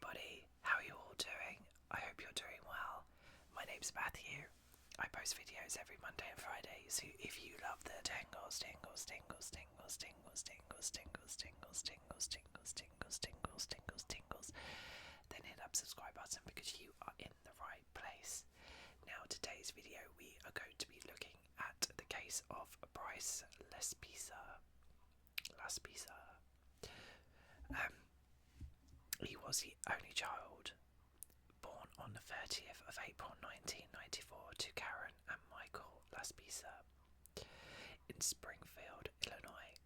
everybody, how are you all doing? I hope you're doing well. My name's Matthew. I post videos every Monday and Friday, so if you love the tingles, then hit that subscribe button because you are in the right place. Now, today's video we are going to be looking at the case of Bryce Laspisa. He was the only child born on the 30th of April 1994 to Karen and Michael Laspisa in Springfield, Illinois.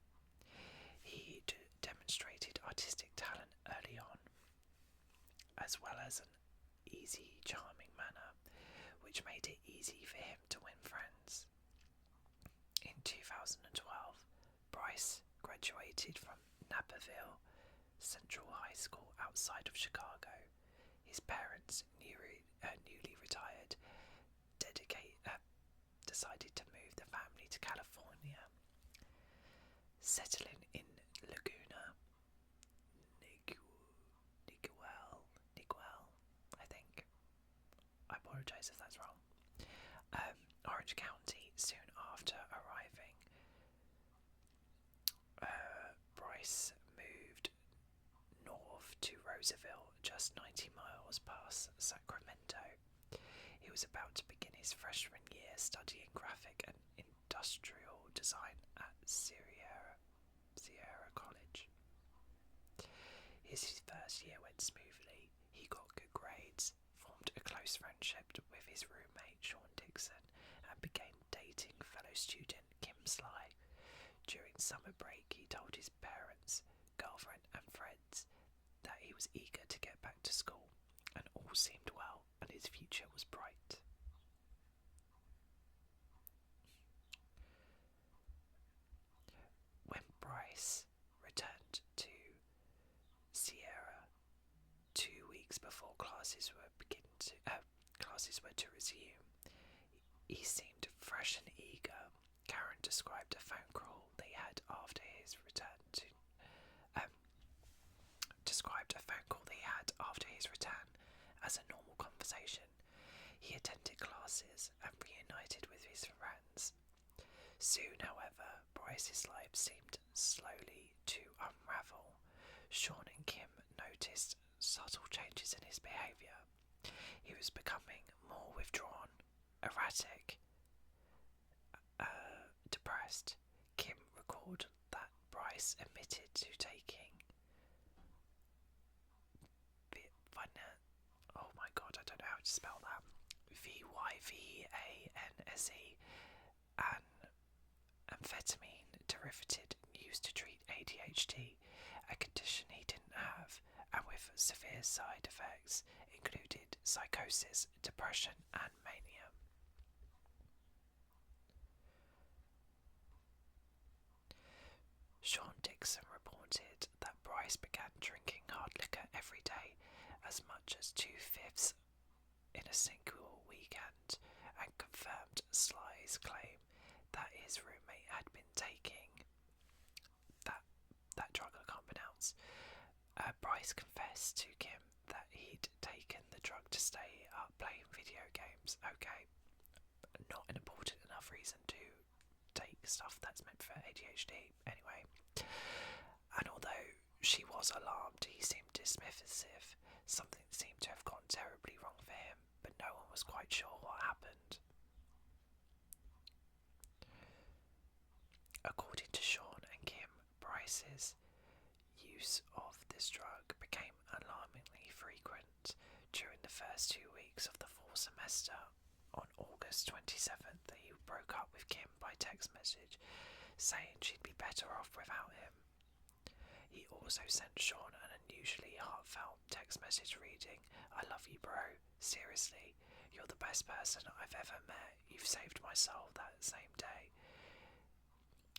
He demonstrated artistic talent early on, as well as an easy, charming manner, which made it easy for him to win friends. In 2012, Bryce graduated from Naperville Central High School outside of Chicago. His parents, newly retired, decided to move the family to California, settling in Laguna Niguel, I think. I apologise if that's wrong. Orange County. Soon after arriving, Bryce moved north to Roseville, just 90 miles past Sacramento. He was about to begin his freshman year studying graphic and industrial design at Sierra College. His first year went smoothly. He got good grades, formed a close friendship with his roommate Sean Dixon, and began dating fellow student Kim Sly. During summer break, he told his parents, girlfriend and friends that he was eager to get back to school, and all seemed well and his future was bright. When Bryce returned to Sierra 2 weeks before classes were to resume, he seemed fresh and eager. Karen described a phone call they had after his return as a normal conversation. He attended classes and reunited with his friends. Soon, however, Bryce's life seemed slowly to unravel. Sean and Kim noticed subtle changes in his behaviour. He was becoming more withdrawn, erratic, depressed. Kim recalled that Bryce admitted to taking Vyvanse, an amphetamine derivative used to treat ADHD, a condition he didn't have, and with severe side effects, included psychosis, depression, and mania. Sean Dixon reported that Bryce began drinking hard liquor every day, as much as 2/5 in a single weekend, and confirmed Sly's claim that his roommate had been taking that drug I can't pronounce. Bryce confessed to Kim that he'd taken the drug to stay up playing video games. Okay, not an important enough reason to take stuff that's meant for ADHD. Anyway, and although she was alarmed, he seemed dismissive. Something seemed to have gone terribly wrong for him, but no one was quite sure what happened. According to Sean and Kim, Bryce's use of this drug became alarmingly frequent during the first 2 weeks of the fall semester. On August 27th, he broke up with Kim by text message, saying she'd be better off without him. He also sent Sean an unusually heartfelt text message reading, "I love you, bro. Seriously, you're the best person I've ever met. You've saved my soul." That same day,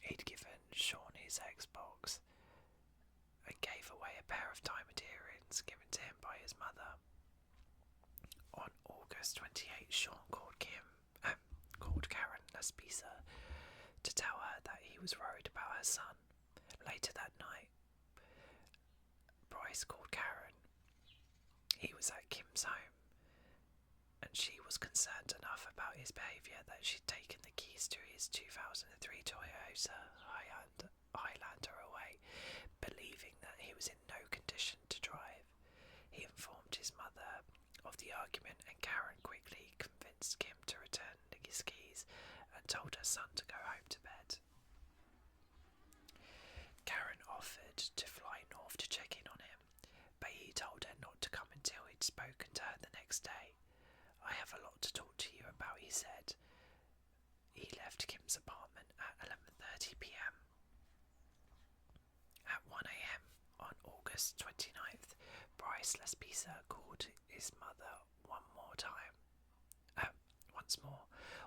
he'd given Sean his Xbox and gave away a pair of diamond earrings given to him by his mother. On August 28th, Sean called Karen Laspisa to tell her that he was worried about her son. Later that night, Bryce called Karen He was at Kim's home, and she was concerned enough about his behaviour that she'd taken the keys to his 2003 Toyota Highlander away, believing that he was in no condition to drive. He informed his mother of the argument, and Karen quickly convinced Kim to return his keys and told her son to go home to bed. Karen offered to fly north to check in on him, but he told her not to come until he'd spoken to her the next day. "I have a lot to talk to you about," he said. He left Kim's apartment at 11:30 p.m. At 1 a.m. on August 29th, Bryce Laspisa called his mother once more,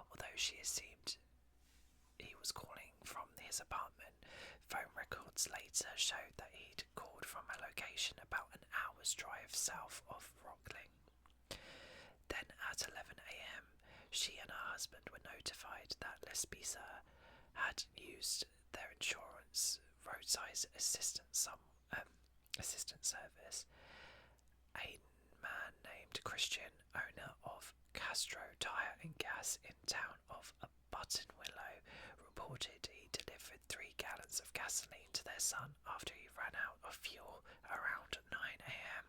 although she assumed he was calling from his apartment. Phone records later showed that he'd called from a location about an hour's drive south of Rockling. Then at 11 a.m, she and her husband were notified that Laspisa had used their insurance roadside assistance service. A man named Christian, owner of Castro Tire and Gas in town of Buttonwillow, reported he delivered 3 gallons of gasoline to their son after he ran out of fuel around 9 a.m.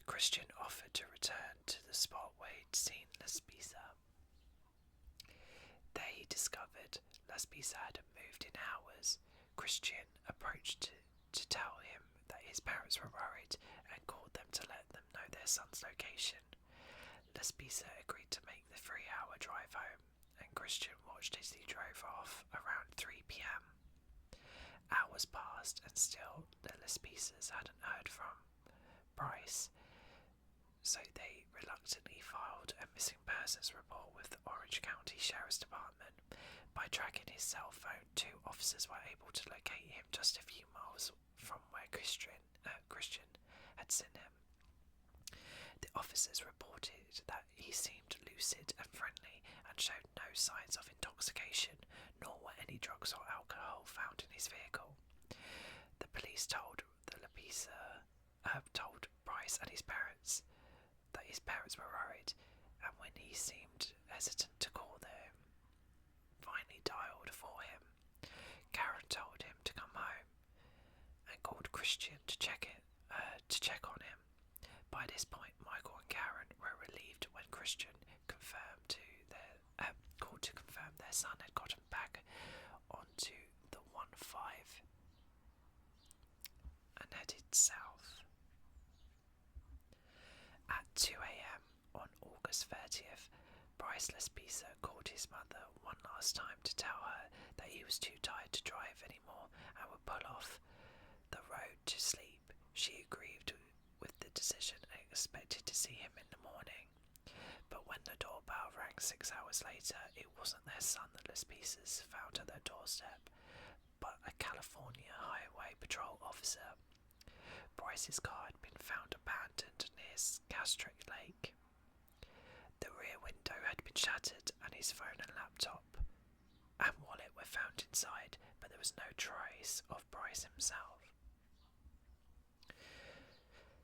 Christian offered to return to the spot where he'd seen Laspisa. There he discovered Laspisa hadn't moved in hours. Christian approached to tell him that his parents were worried and called them to let them know their son's location. Laspisa agreed to make the 3-hour drive home, and Christian watched as he drove off around 3 p.m. Hours passed, and still the Laspisas hadn't heard from Bryce, so they reluctantly filed a missing persons report with the Orange County Sheriff's Department. By tracking his cell phone, 2 officers were able to locate him just a few miles from where Christian had seen him. The officers reported that he seemed lucid and friendly and showed no signs of intoxication, nor were any drugs or alcohol found in his vehicle. The police told Bryce and his parents that his parents were worried, and when he seemed hesitant to call them, finally dialed for him. Karen told him to come home and called Christian to check on him. By this point, Michael and Karen were relieved when Christian called to confirm their son had gotten back onto the 1-5 and headed south. At 2 a.m. on August 30th, Bryce Laspisa called his mother one last time to tell her that he was too tired to drive anymore and would pull off the road to sleep. She agreed with the decision and expected to see him in the morning. But when the doorbell rang 6 hours later, it wasn't their son that Laspisas found at their doorstep, but a California Highway Patrol officer. Bryce's car had been found abandoned near Castrick Lake. The rear window had been shattered, and his phone and laptop and wallet were found inside, but there was no trace of Bryce himself.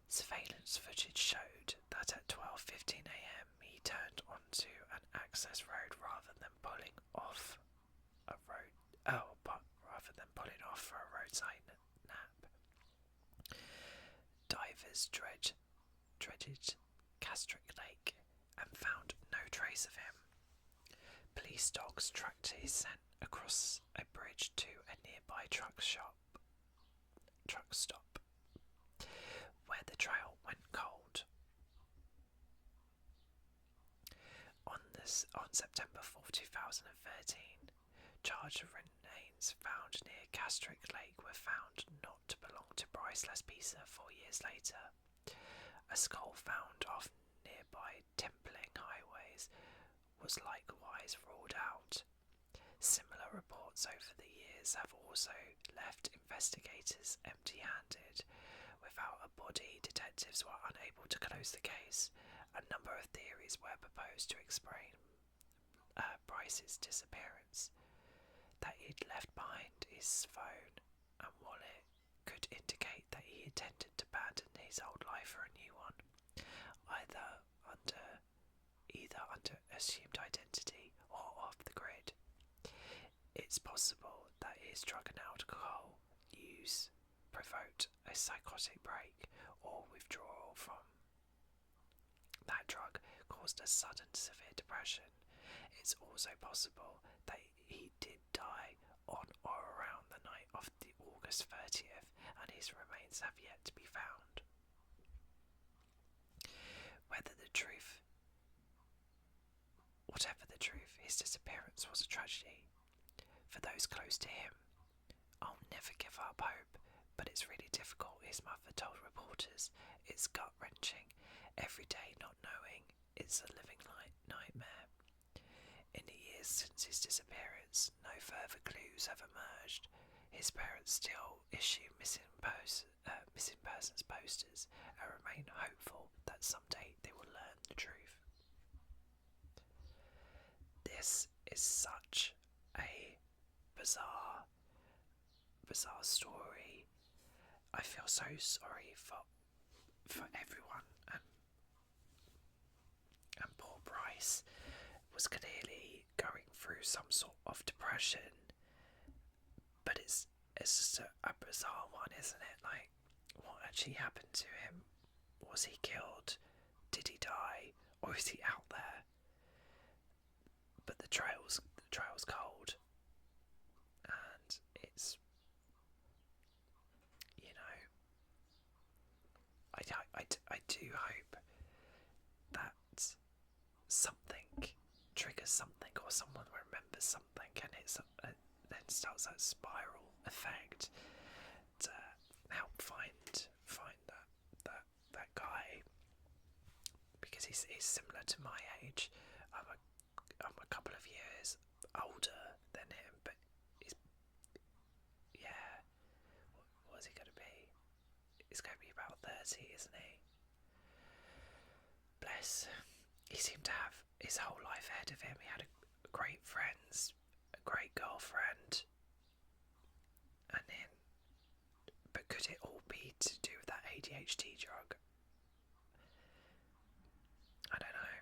Surveillance footage showed that at 12:15 a.m. he turned onto an access road rather than pulling off for a roadside nap. Divers dredged Castrick Lake and found no trace of him. Police dogs tracked his scent across a bridge to a nearby truck stop, where the trail went cold. On September 4, 2013, charged remains found near Castrick Lake were found not to belong to Bryce Laspisa 4 years later. A skull found off nearby Templing highways was likewise ruled out. Similar reports over the years have also left investigators empty-handed. Without a body, detectives were unable to close the case. A number of theories were proposed to explain Bryce's disappearance. That he'd left behind his phone and wallet could indicate that he intended to abandon his old life for a new one. either under assumed identity or off the grid. It's possible that his drug and alcohol use provoked a psychotic break or withdrawal from that drug caused a sudden severe depression. It's also possible that he did die on or around the night of the August 30th and his remains have yet to be found. Whatever the truth, his disappearance was a tragedy. For those close to him, I'll never give up hope, but it's really difficult, his mother told reporters. It's gut-wrenching. Every day not knowing, it's a living nightmare. In the years since his disappearance, no further clues have emerged. His parents still issue missing persons posters and remain hopeful that someday they will learn the truth. This is such a bizarre story. I feel so sorry for everyone, and poor Bryce was clearly going through some sort of depression, but it's just a bizarre one, isn't it? Like, what actually happened to him? Was he killed? Did he die? Or is he out there? But the trail's cold, and it's, you know, I do hope that something triggers something, or someone remembers something, and it's then starts that spiral effect to help find that guy, because he's similar to my age. I'm a couple of years older than him, but he's, yeah, what is he going to be? He's going to be about 30, isn't he? Bless. He seemed to have his whole life ahead of him. He had great friends, a great girlfriend, and then, but could it all be to do with that ADHD drug? I don't know.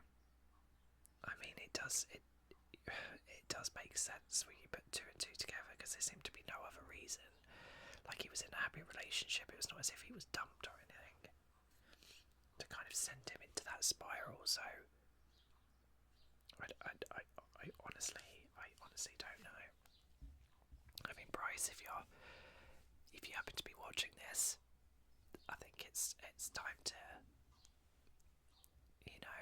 I mean, it does make sense when you put two and two together, because there seemed to be no other reason. Like, he was in a happy relationship. It was not as if he was dumped or anything to kind of send him into that spiral. So I honestly don't know. I mean, Bryce, if you happen to be watching this, I think it's time to, you know,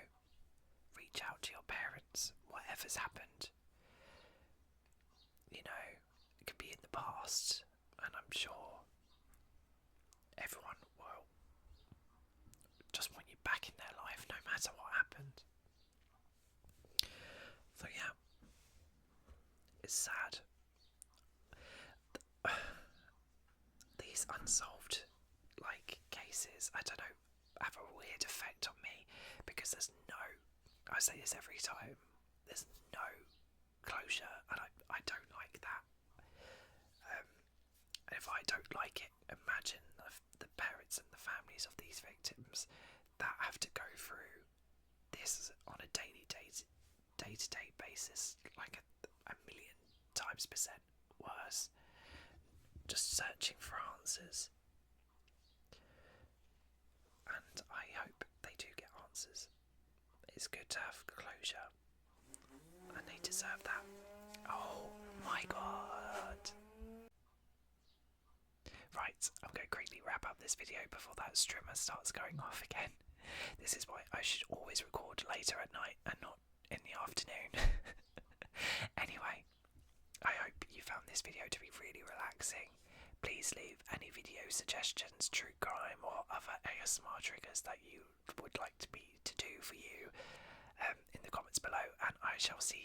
reach out to your parents. Whatever's happened, you know, it could be in the past, and I'm sure everyone will just want you back in their life, no matter what happened. So yeah, it's sad. These unsolved, like, cases, I don't know, have a weird effect on me, because there's no, I say this every time, there's no closure, and I don't like that. And if I don't like it, imagine the parents and the families of these victims that have to go through this on a day-to-day basis, like a million times percent worse, just searching for answers. And I hope they do get answers. It's good to have closure, and they deserve that. Oh my god. Right, I'm going to quickly wrap up this video before that strimmer starts going off again. This is why I should always record later at night and not in the afternoon. Anyway, I hope you found this video to be really relaxing. Please leave any video suggestions, true crime or other ASMR triggers that you would like me to do for you in the comments below, and I shall see